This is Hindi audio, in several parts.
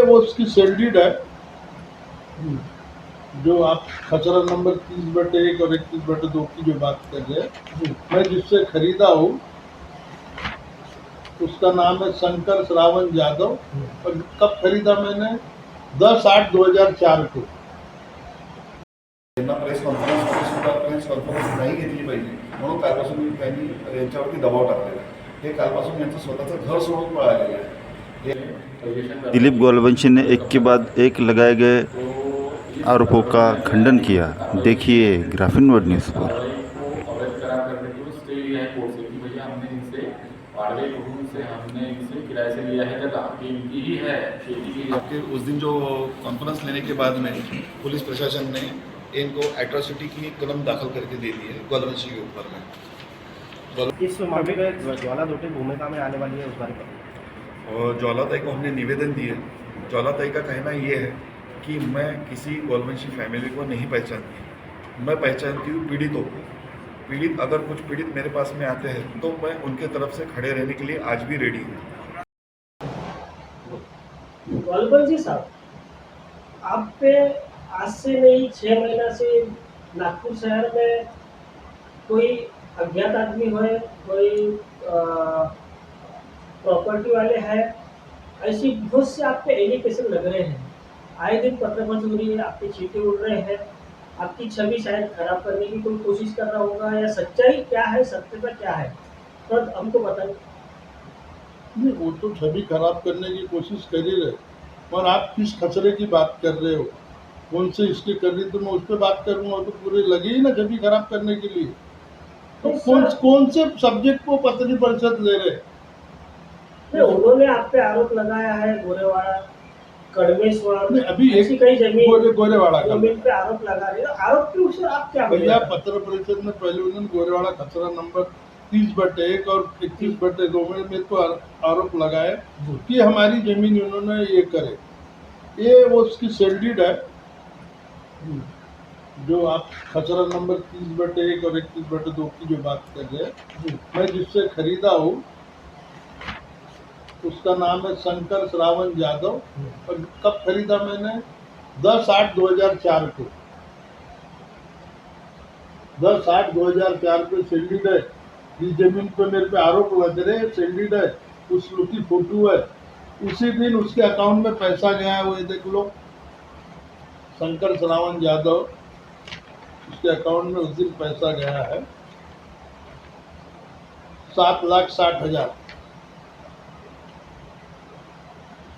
वो उसकी सेल्डीड है जो आप खसरा नंबर 30/1 और 31/2 की जो बात कर रहे हैं, मैं जिससे खरीदा हूँ उसका नाम है शंकर श्रावण यादव। और कब खरीदा मैंने? 10/8/2004 को। त्यांना प्रेस कॉन्फरन्समध्ये सुद्धा प्रेस कॉन्फरन्स नाही घेतली पाहिजे म्हणून कालपासून मी त्यांनी यांच्यावरती दबाव टाकलेला आहे. हे कालपासून यांचं स्वतःचं घर सोडून पळालेलं आहे. दिलीप गोलवंशी ने एक के बाद एक लगाए गए आरोपों का खंडन किया। देखिए ग्राफिन वर्ड न्यूज़ पर। आपके उस दिन जो कॉन्फ्रेंस लेने के बाद में पुलिस प्रशासन ने इनको एट्रॉसिटी की कलम दाखिल करके दे दी है गोलवंशी के ऊपर में। इस मामले में ज्वाला दोटे भूमिका में आने वाली है उस बारे में और ज्वालाताई को हमने निवेदन दिए। ज्वालाताई का कहना ये है कि मैं किसी गोलवंशी फैमिली को नहीं पहचानती, मैं पहचानती हूँ पीड़ितों को। पीड़ित अगर कुछ पीड़ित मेरे पास में आते हैं तो मैं उनके तरफ से खड़े रहने के लिए आज भी रेडी हूँ। गोलवंशी साहब, आप पे आज से नहीं 6 महीना से नागपुर शहर में कोई अज्ञात आदमी है, कोई प्रॉपर्टी वाले हैं, ऐसी बहुत से आप पे एलिगेशन लग रहे हैं। आए दिन पत्रबंद हो रही है, आपके छींटे उड़ रहे हैं, आपकी छवि शायद खराब करने की कोई कोशिश कर रहा होगा, या सच्चाई क्या है, सत्यता क्या है, तो हमको बताइए। नहीं, वो तो छवि खराब करने की कोशिश कर ही रहे, और आप किस खसरे की बात कर रहे हो, कौन से इसके कर रही, तो मैं उस पर बात करूंगा तो पूरे लगे ही ना छवि खराब करने के लिए। तो कौन से सब्जेक्ट को पत्री परिषद ले रहे? उन्होंने आप पे आरोप लगाया है गोरेवाड़ा कड़मेश्वर अभी ऐसी कई जमीन गोरेवाड़ा का जमीन पे आरोप लगा रहे हैं, आरोप के ऊपर आप क्या भैया? पत्र परिषद में पहले उन्होंने गोरेवाड़ा खसरा नंबर 30/1 और 31/2 में मेरे को आरोप लगाए कि हमारी जमीन उन्होंने ये करे। ये वो उसकी सेल्डीड है जो आप खसरा नंबर 30/1 और 31/2 की जो बात कर रहे हैं, मैं जिससे खरीदा हूँ उसका नाम है शंकर श्रावण यादव। और कब खरीदा मैंने? 10/8/2004 को। 10/8/2004 को सेल्डीड है। इस जमीन पे मेरे पे आरोप लग रहे हैं, सेल्डीड है, उसकी फोटो है। उसी दिन उसके अकाउंट में पैसा गया है, वो देख लो, शंकर श्रावण यादव, उसके अकाउंट में उस दिन पैसा गया है 7,60,000।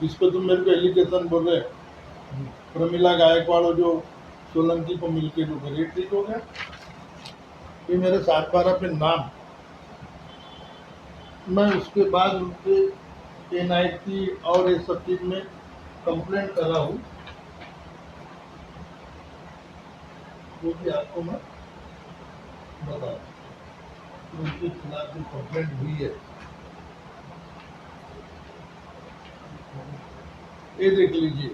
इस पर तुम मेरे को एलिगेशन बोल रहे, प्रमिला गायकवाड़ जो सोलंकी को मिलके जो करे, ठीक हो गया। ये मेरे 7/12 पे नाम, मैं उसके बाद उनके NIT और ये सब चीज में कंप्लेंट करा हूँ, वो भी आपको मैं बता उनके खिलाफ जो कंप्लेंट हुई है, ये देख लीजिए।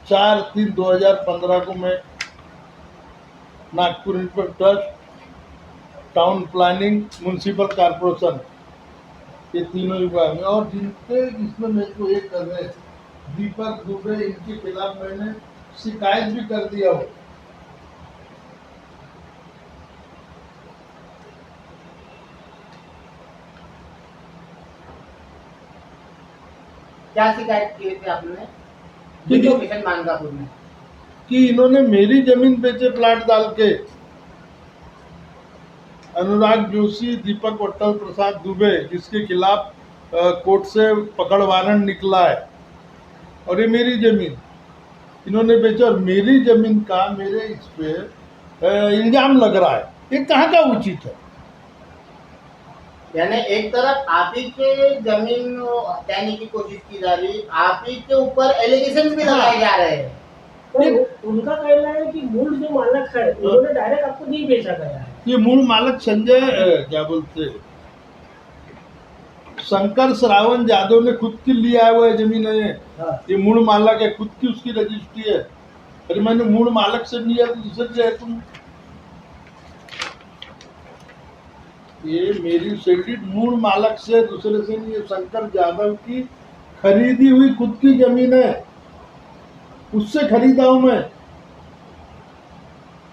4/3/2015 को मैं Nagpur inspector town planning municipal corporation, ये तीनों विभाग में, और जिनके इसमें मेरे को ये कर रहे दीपक दुबे, इनके खिलाफ मैंने शिकायत भी कर दिया हो। क्या शिकायत की थी आपने? मानकापुर में कि इन्होंने मेरी जमीन बेचे प्लाट डाल के। अनुराग जोशी, दीपक वट्टल प्रसाद दुबे, जिसके खिलाफ कोर्ट से पकड़ वारंट निकला है, और ये मेरी जमीन इन्होंने बेचा, और मेरी जमीन का मेरे इस पे इल्जाम लग रहा है। ये कहाँ का उचित है? यानी एक तरफ आप ही के जमीन हटाने की कोशिश की जा रही, आप ही के ऊपर एलिगेशन भी लगाए जा रहे हैं। तो उनका कहना है कि मूल जो मालक है उन्होंने डायरेक्ट आपको नहीं बेचा गया है। ये मूल मालक संजय क्या बोलते, शंकर श्रावण यादव ने खुद की लिया है वो जमीन है। ये मूल मालक है, खुद की उसकी रजिस्ट्री है। अरे मैंने मूल मालक से लिया तो दूसरे है तुम। ये मेरी सेल्डीड मूल मालक से, दूसरे से नहीं। शंकर यादव की खरीदी हुई खुद की जमीन है। उससे खरीदा हूं मैं।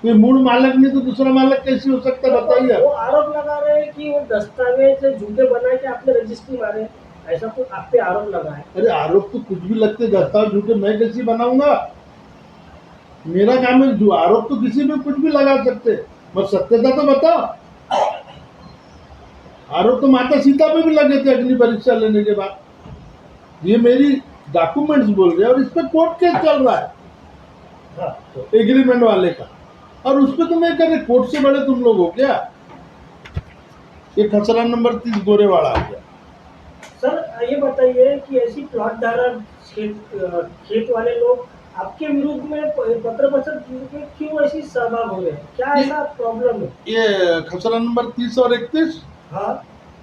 कोई मूल मालिक नहीं तो दूसरा मालिक कैसे हो सकता है बताइए। वो आरोप लगा रहे हैं कि वो दस्तावेज झूठे बना के आपने रजिस्ट्री मारे, ऐसा कुछ आप पे आरोप लगा है। अरे आरोप तो कुछ भी लगते, दस्तावेज झूठे मैं कैसे बनाऊंगा? मेरा काम है, जो आरोप तो किसी भी कुछ भी लगा सकते, मगर सत्यता तो बताओ। आरोप तो माता सीता पे भी लगे थे अग्नि परीक्षा लेने के बाद। ये मेरी डॉक्यूमेंट्स बोल रहे हैं और इस पे कोर्ट केस चल रहा है हाँ, तो एग्रीमेंट वाले का, और उस पे तो मैं कह रहे कोर्ट से बड़े तुम लोग हो क्या? ये खसरा नंबर 30 गोरेवाड़ा आ गया। सर ये बताइए कि ऐसी प्लॉट धारक खेत वाले लोग आपके विरुद्ध में पत्र पत्र में क्यों ऐसी सहभाग हो रहे हैं, क्या ऐसा प्रॉब्लम है? ये खसरा नंबर 30 और 31, हाँ,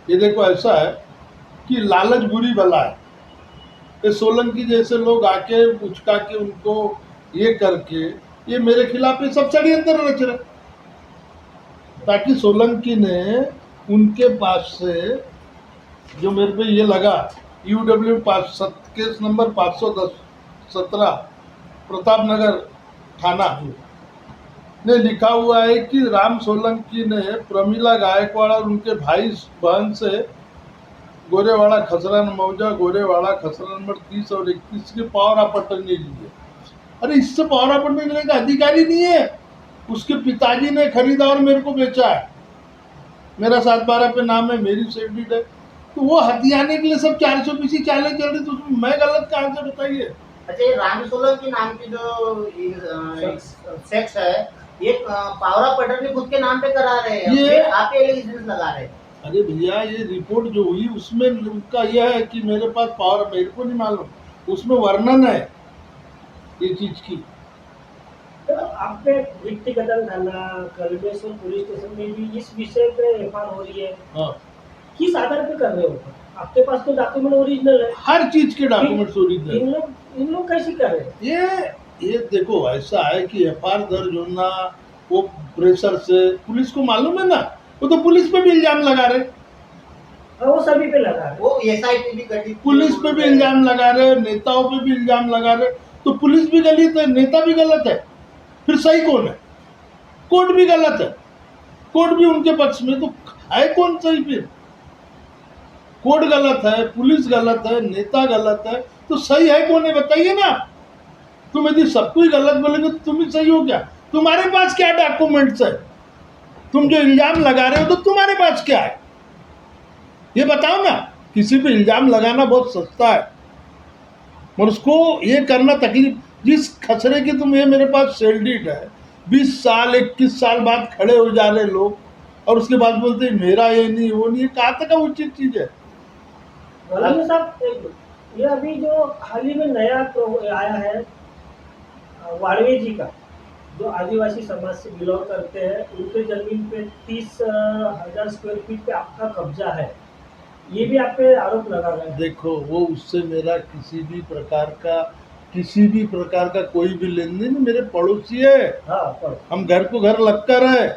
ये देखो ऐसा है कि लालच बुरी बला है। ये सोलंकी जैसे लोग आके उचका के उनको ये करके ये मेरे खिलाफ ये सब षड्यंत्र रच रहे, ताकि सोलंकी ने उनके पास से जो मेरे पे ये लगा UW case number 510-17 Pratap Nagar थाना ने लिखा हुआ है कि राम सोलंकी ने प्रमिला गायकवाड़ और उनके भाई बहन से गोरेवाड़ा खसरा मौजा गोरेवाड़ा खसरा नंबर 30 और 31 के पावर ऑफ अटर्नी ली है। अरे इससे पावर ऑफ अटर्नी लेने का अधिकारी नहीं है, उसके पिताजी ने खरीदा और मेरे को बेचा है। मेरा 7/12 पे नाम है, मेरी सेफ्टी है, तो वो हथियाने के लिए सब 420 चालें चल रही, तो उसमें मैं गलत कहाँ से बताइए? अच्छा, ये राम सोलंकी नाम की जो सेक्स है, ये पावर ऑफ अटर्नी खुद के नाम पे करा रहे हैं, ये- फिर आप एलिगेशन लगा रहे हैं। अरे भैया ये रिपोर्ट जो हुई उसमें उनका यह है कि मेरे पास पावर, मेरे को नहीं मालूम, उसमें वर्णन है ये चीज की। तो आप पे व्यक्तिगत थाना कलमेश्वर पुलिस स्टेशन में भी इस विषय पे FIR हो रही है, हाँ, किस आधार पे कर रहे हो? आपके पास तो डॉक्यूमेंट ओरिजिनल है, हर चीज के डॉक्यूमेंट्स ओरिजिनल। इन लोग कैसे कर रहे हैं? ये देखो ऐसा है कि FIR दर्ज होना वो प्रेशर से, पुलिस को मालूम है ना, वो तो पुलिस पे भी इल्जाम लगा रहे, और वो सभी पे लगा है। वो SIT भी गठित, पुलिस पे भी इल्जाम लगा रहे, नेताओं पे भी इल्जाम लगा रहे। तो पुलिस भी गलत है, नेता भी गलत है, फिर सही कौन है? कोर्ट भी गलत है, कोर्ट भी उनके पक्ष में, तो है कौन सही? फिर कोर्ट गलत है, पुलिस गलत है, नेता गलत है, तो सही है कौन है बताइए ना। तुम यदि सबको ही गलत बोलेंगे तो तुम ही सही हो क्या? तुम्हारे पास क्या डॉक्यूमेंट्स है? तुम जो इल्जाम लगा रहे हो तो तुम्हारे पास क्या है ये बताओ ना। किसी पे इल्जाम लगाना बहुत सस्ता है, और उसको ये करना तकलीफ। जिस खसरे की तुम ये मेरे पास सेल डीड है, 20 साल 21 साल बाद खड़े हो जा रहे लोग, और उसके बाद बोलते हैं मेरा ये नहीं वो नहीं, कहाँ तक का उचित चीज है? गलानी साहब, ये अभी जो हाल ही में नया आया है वाड़वे जी का, जो आदिवासी समाज से बिलोंग करते हैं, उनके जमीन पे 30,000 स्क्वायर फीट पे आपका कब्जा है, ये भी आप पे आरोप लगा रहे हैं। देखो वो उससे मेरा किसी भी प्रकार का कोई भी लेन देन नहीं, मेरे पड़ोसी है, हाँ, पर हम घर को घर लगकर है,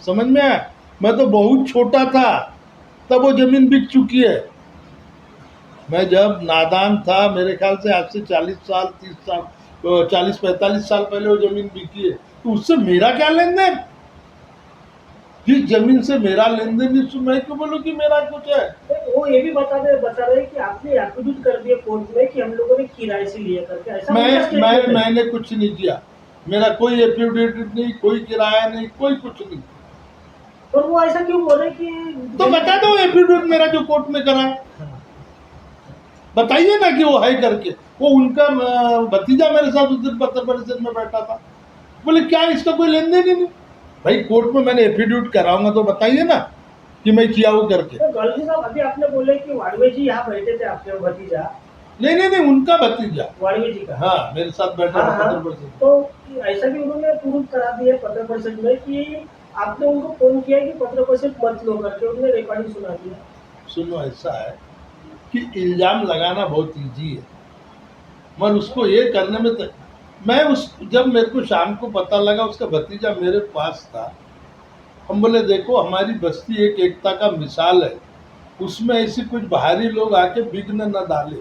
समझ में आया? मैं तो बहुत छोटा था तब वो जमीन बिक चुकी है। मैं जब नादान था, मेरे ख्याल से आज से 40 साल 30 साल 40-45 साल पहले वो जमीन बिकी है, तो उससे मेरा क्या लेन देन? जिस जमीन से मेरा लेन देन नहीं, मैं क्यों बोलूं कि मेरा कुछ है? तो वो ये भी बता रहे हैं कि आपने एफिडेविट कर दिया कोर्ट में कि हम लोगों ने किराए से लिया करके, ऐसा उनका statement है। मैंने कुछ नहीं किया, मेरा कोई एफिडेविट नहीं, कोई किराया नहीं, कोई कुछ नहीं। पर वो ऐसा क्यों बोल रहे हैं कि तो बता दो एफिडेविट मेरा जो कोर्ट में करा है, बताइए ना कि वो है करके। वो उनका भतीजा मेरे साथ उस दिन पत्र परिषद में बैठा था, बोले क्या इसका कोई लेन देन ही नहीं? भाई कोर्ट में मैंने एफिडेविट कराऊंगा तो बताइए ना कि मैं किया वो करके। तो गलती साहब, अभी आपने बोले कि वाड़वे जी यहाँ बैठे थे, आपके भतीजा नहीं, उनका भतीजा, वाड़वे जी का, हाँ मेरे साथ बैठा हाँ, था हाँ, पत्र परिषद। तो ऐसा भी उन्होंने प्रूव करा दिया पत्र परिषद में कि आपने उनको फोन किया कि पत्र परिषद मत लो करके, उन्होंने रिकॉर्डिंग सुना दिया। सुनो ऐसा है कि इल्जाम लगाना बहुत इजी है, मगर उसको ये करने में जब मेरे को शाम को पता लगा उसका भतीजा मेरे पास था, हम बोले देखो हमारी बस्ती एक एकता का मिसाल है, उसमें ऐसे कुछ बाहरी लोग आके विघ्न न डाले,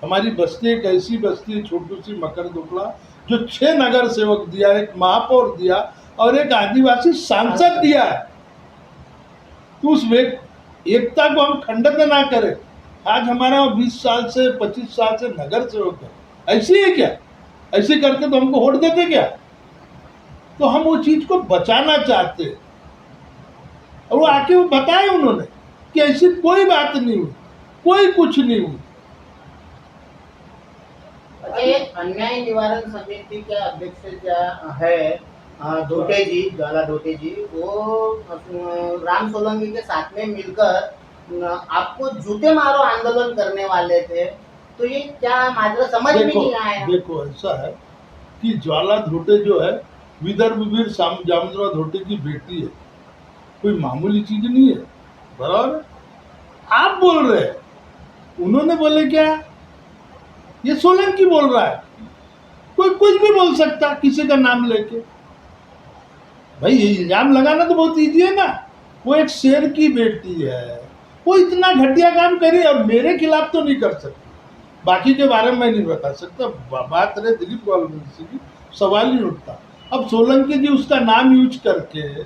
हमारी बस्ती एक ऐसी बस्ती है, छोटी सी मकर दुखला, जो 6 नगर सेवक दिया, एक महापौर दिया और एक आदिवासी सांसद दिया है। तो उस एकता को हम खंडित ना करें। आज हमारा 20 साल से 25 साल से नगर सेवक है, ऐसी है क्या? ऐसे करके तो हमको वोट देते क्या? तो हम वो चीज को बचाना चाहते हैं। और वो आके वो बताए उन्होंने कि ऐसी कोई बात नहीं हुई, कोई कुछ नहीं हुई। ये अन्याय निवारण समिति के अध्यक्ष क्या है धोटे जी, ज्वाला धोटे जी, वो राम सोलंकी के साथ में मिलकर आपको जूते मारो आंदोलन करने वाले थे। तो ये क्या माजरा समझ में नहीं आया? देखो ऐसा है कि ज्वाला धोटे जो है विदर्भ वीर जामदरा धोटे की बेटी है, कोई मामूली चीज नहीं है, बराबर? आप बोल रहे हैं, उन्होंने बोले क्या? ये सोलंकी बोल रहा है। कोई कुछ भी बोल सकता किसी का नाम लेके। भाई ये इल्जाम लगाना तो बहुत इजी है ना। वो एक शेर की बेटी है, वो इतना घटिया काम करी और मेरे खिलाफ तो नहीं कर सकती। बाकी के बारे में मैं नहीं बता सकता। बात रहे दिलीप गोलवंशी की, सवाल ही उठता। अब सोलंकी जी उसका नाम यूज करके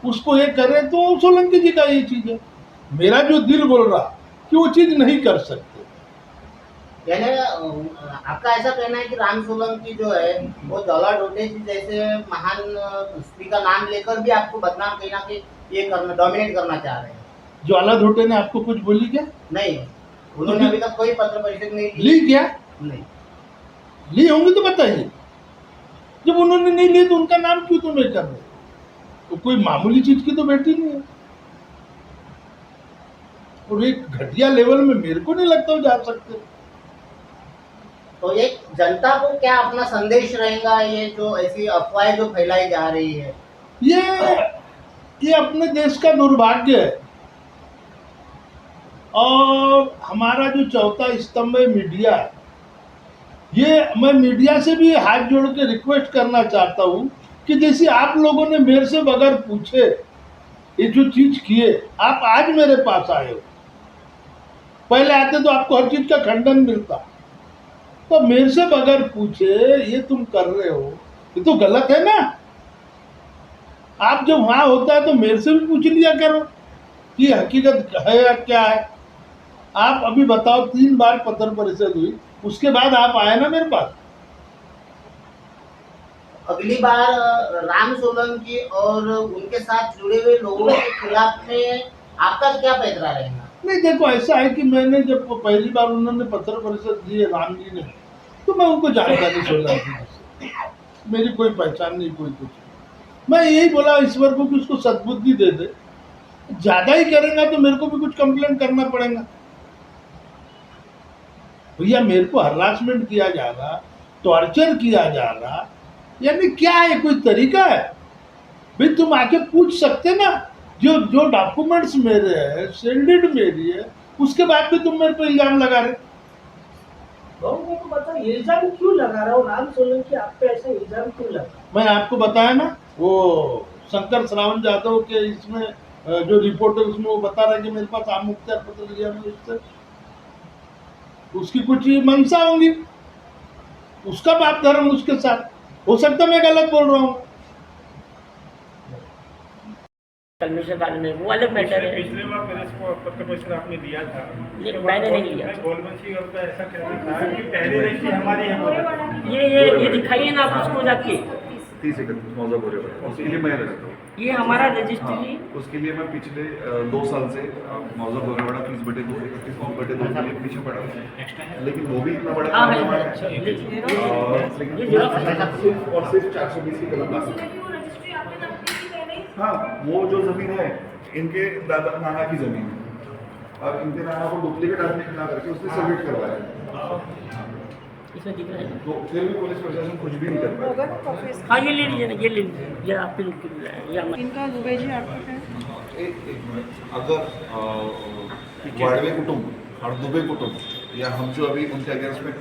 उसको ये करे तो सोलंकी जी का ये चीज है। मेरा जो दिल बोल रहा कि वो चीज नहीं कर सकते। यानी आपका ऐसा कहना है कि राम सोलंकी जो है वो ज्वाला धोटे जी जैसे महान स्त्री का नाम लेकर भी आपको बदनाम कहीं ना कहीं ये करना, डोमिनेट करना चाह रहे हैं? ज्वाला धोटे ने आपको कुछ बोली क्या? नहीं, उन्होंने अभी तक कोई पत्र परिषद नहीं ली क्या? नहीं ली होंगी तो बताइए। जब उन्होंने नहीं ली तो उनका नाम क्यों तुम नहीं कर रहे? तो कोई मामूली चीज की तो बेटी नहीं है। और एक घटिया लेवल में मेरे को नहीं लगता वो जा सकते। तो ये जनता को क्या अपना संदेश रहेगा, ये जो ऐसी अफवाहें जो फैलाई जा रही है? ये अपने देश का दुर्भाग्य है। और हमारा जो चौथा स्तंभ है मीडिया, ये मैं मीडिया से भी हाथ जोड़ के रिक्वेस्ट करना चाहता हूँ कि जैसे आप लोगों ने मेरे से बगैर पूछे ये जो चीज किए, आप आज मेरे पास आए हो। पहले आते तो आपको हर चीज का खंडन मिलता, तो मेरे से बगैर पूछे ये तुम कर रहे हो, ये तो गलत है ना। आप जब वहां होता है तो मेरे से भी पूछ लिया करो कि हकीकत है या क्या है। आप अभी बताओ, 3 बार पत्र परिषद हुई, उसके बाद आप आए ना मेरे पास। अगली बार राम सोलंकी और उनके साथ जुड़े हुए लोगों के खिलाफ में आपका क्या पैतरा रहेगा? नहीं देखो, ऐसा है कि मैंने जब पहली बार उन्होंने पत्र परिषद दी है राम जी ने, तो मैं उनको जानता नहीं सोलंकी जी से। मेरी कोई पहचान नहीं, कोई कुछ नहीं। मैं यही बोला ईश्वर को कि उसको सद्बुद्धि दे दे। ज्यादा ही करेगा तो मेरे को भी कुछ कंप्लेन करना पड़ेगा। भैया मेरे को हरासमेंट किया जा रहा, टॉर्चर किया जा रहा, यानी क्या है? कोई तरीका है? भाई तुम आके पूछ सकते ना। जो डॉक्यूमेंट्स मेरे हैं, सेंडेड मेरी है, उसके बाद भी तुम मेरे पे इल्जाम लगा रहे। लोगों को बताओ इल्जाम क्यों लगा रहा हो? राम सोलंकी आप पे ऐसा इल्जाम क्यों लगा? मैं आपको बताया ना, वो शंकर श्रावण जादव के इसमें जो रिपोर्ट है उसमें वो बता रहा है कि मेरे पास आम मुख्तियार पत्र लिया मैंने उससे। उसकी कुछ मंशा होंगी, उसका बाप धर्म उसके साथ। हो सकता मैं गलत बोल रहा हूँ। कन्वेंशन वाले में वो अलग मैटर है। पिछले बार प्रेस को पत्र परिषद आपने दिया था, मैंने नहीं लिया। गोलवंशी का ऐसा कहना था कि पहली रजिस्ट्री हमारी है। ये दिखाइए ना आप उसको जाके। 30 सेकंड मौजा बोले बड़ा, उसके लिए मैं रहता हूँ। ये हमारा रजिस्ट्री, उसके लिए मैं पिछले 2 साल से मौजा बोले बड़ा 30/2 31/2 के लिए पीछे पड़ा हूँ। लेकिन वो भी इतना बड़ा हाँ, काम है, है। ये लेकिन और सिर्फ 420 की कलम बाकी। हाँ, वो जो जमीन है इनके दादा नाना की जमीन है और इनके नाना को डुप्लीकेट आदमी खड़ा करके उसने सबमिट करवाया। इसमें दिख रहा है। तो फिर भी पुलिस प्रशासन कुछ भी नहीं कर पाया। हाँ ये ले लीजिए ना, ये ले लीजिए, ये आपके लोग के लिए ये हमारे। इनका दुबे जी आपका क्या है? एक मिनट, अगर वाड़वे कुटुंब और दुबे कुटुंब या हम जो अभी उनके अगेंस्ट में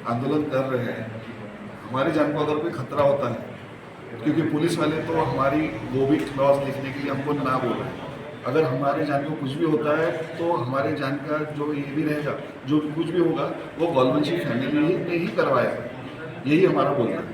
आंदोलन कर रहे हैं, हमारी जान को अगर कोई खतरा होता है, क्योंकि पुलिस वाले तो हमारी वो भी क्लॉज लिखने के लिए हमको ना बोल रहे हैं, अगर हमारे जान को कुछ भी होता है तो हमारे जान का जो ये भी रहेगा, जो कुछ भी होगा वो गोलवंशी फैमिली ने ही करवाया है, यही हमारा बोलना है।